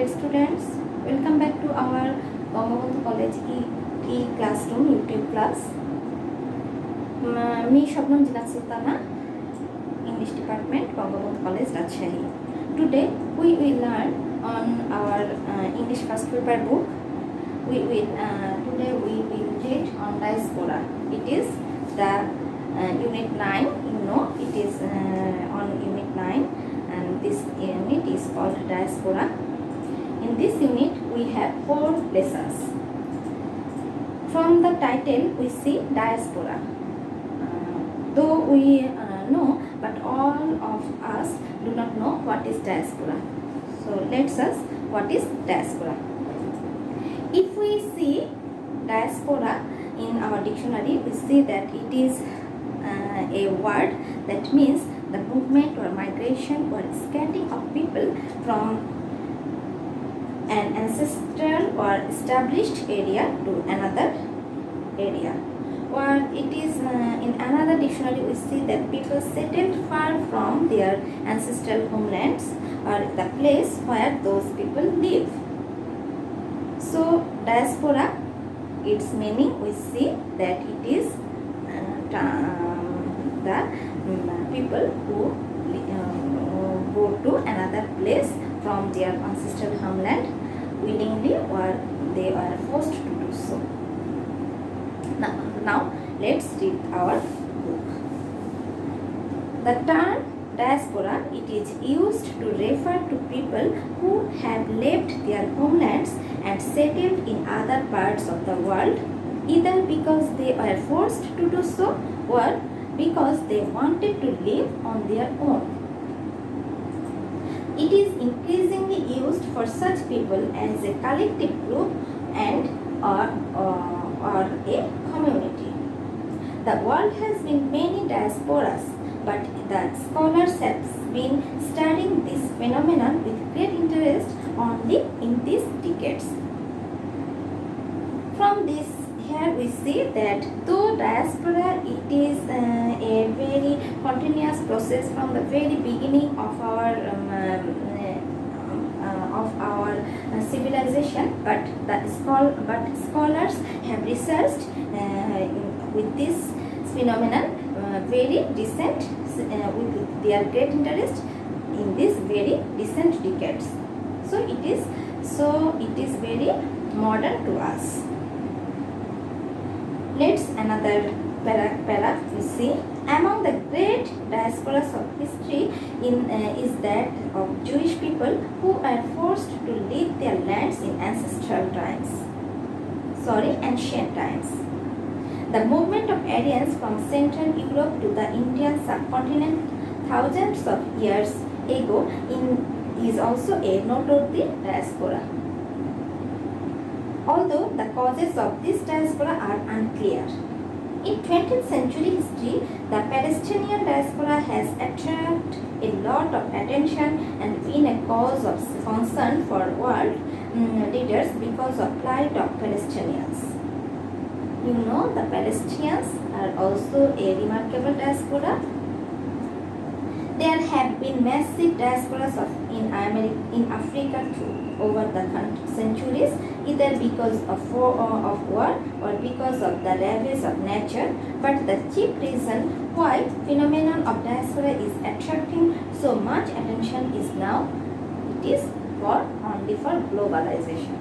students, welcome back to our Bangabandhu College E-classroom YouTube class. Me Shabnam Zinat Sultana, English Department, Bangabandhu College, Rajshahi. Today we will learn on our English first paper book. Today we will read on diaspora. It is the unit 9. You know, it is on unit 9. And this unit is called diaspora. In this unit we have 4 lessons. From the title we see diaspora. Though we know, but all of us do not know what is diaspora. So let's us what is diaspora. If we see diaspora in our dictionary, we see that it is a word that means the movement or migration or scattering of people from an ancestral or established area to another area. Or it is in another dictionary we see that people settled far from their ancestral homelands or the place where those people live. So diaspora, its meaning we see that it is the people who go to another place from their ancestral homeland willingly or they are forced to do so. Now let's read our book. The term diaspora, it is used to refer to people who have left their homelands and settled in other parts of the world, either because they were forced to do so or because they wanted to live on their own. It is increasingly used for such people as a collective group and or a community. The world has been many diasporas, but the scholars have been studying this phenomenon with great interest only in these decades. From this here we see that though diaspora it is a very continuous process from the very beginning of our civilization, but scholars have researched with this phenomenon very recent with their great interest in this very recent decades. So it is very modern to us. Let's another para we see. Among the great diasporas of history is that of Jewish people who are forced to leave their lands in ancient times. The movement of Aryans from Central Europe to the Indian subcontinent thousands of years ago is also a noteworthy diaspora. Although the causes of this diaspora are unclear. In 20th century history, the Palestinian diaspora has attracted a lot of attention and been a cause of concern for world leaders because of plight of Palestinians. You know, the Palestinians are also a remarkable diaspora. There have been massive diasporas in Africa too over the centuries, either because of war or because of the ravages of nature. But the chief reason why phenomenon of diaspora is attracting so much attention is now it is only for globalization.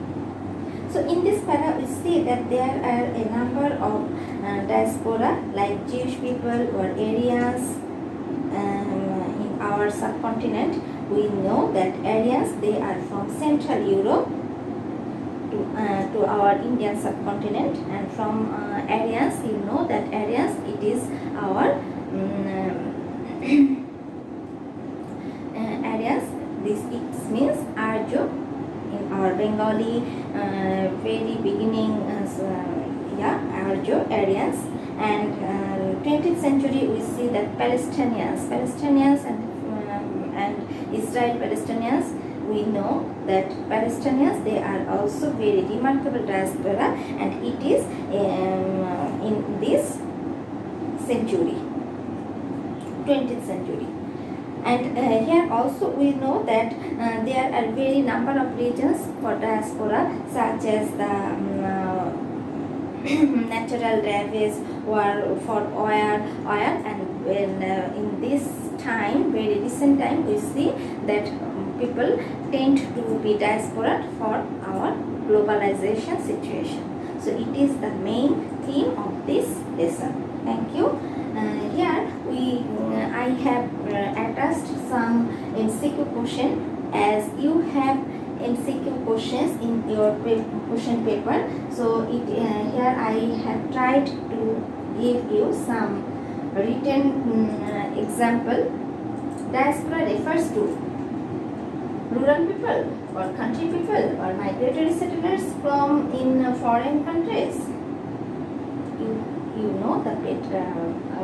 So in this para we see that there are a number of diaspora like Jewish people or Aryans in our subcontinent. We know that Aryans, they are from Central Europe to our Indian subcontinent, and from Aryans, you know that Aryans it is our Aryans. This it means Arjo in our Bengali very beginning. Arjo Aryans, and 20th century we see that Palestinians and Israel Palestinians. We know that Palestinians, they are also very remarkable diaspora, and it is in this century, 20th century. And here also we know that there are very number of regions for diaspora, such as the natural ravage war for oil, and when in this time, very recent time, we see that people tend to be diaspora for our globalization situation. So it is the main theme of this lesson. Thank you. Here I have attached some MCQ question, as you have MCQ questions in your question paper. So here I have tried to give you some written example. Diaspora refers to rural people or country people or migratory settlers from in foreign countries. You know the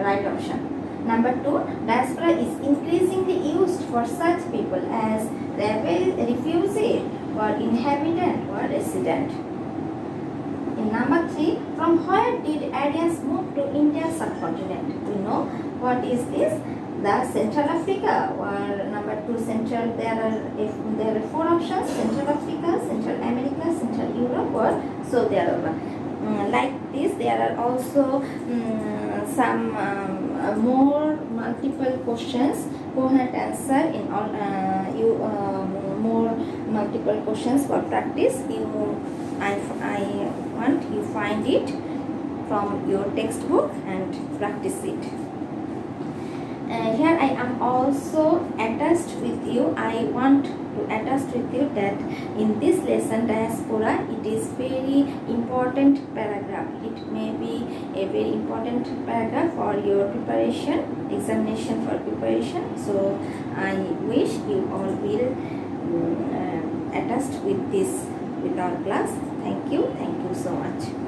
right option. Number 2, diaspora is increasingly used for such people as refugee or inhabitant or resident. In number 3, from where did Aryans move to India subcontinent? We know what is this? The Central Africa, or number 2, Central. There are 4 options: Central Africa, Central America, Central Europe, or so there are. Like this, there are also some more multiple questions. Coherent answer in all more multiple questions for practice. I want you find it from your textbook and practice it. Here I am also attached with you. I want to attach with you that in this lesson, diaspora, it is very important paragraph. It may be a very important paragraph for your preparation, examination for preparation. So I wish you all will attach with this, with our class. Thank you so much.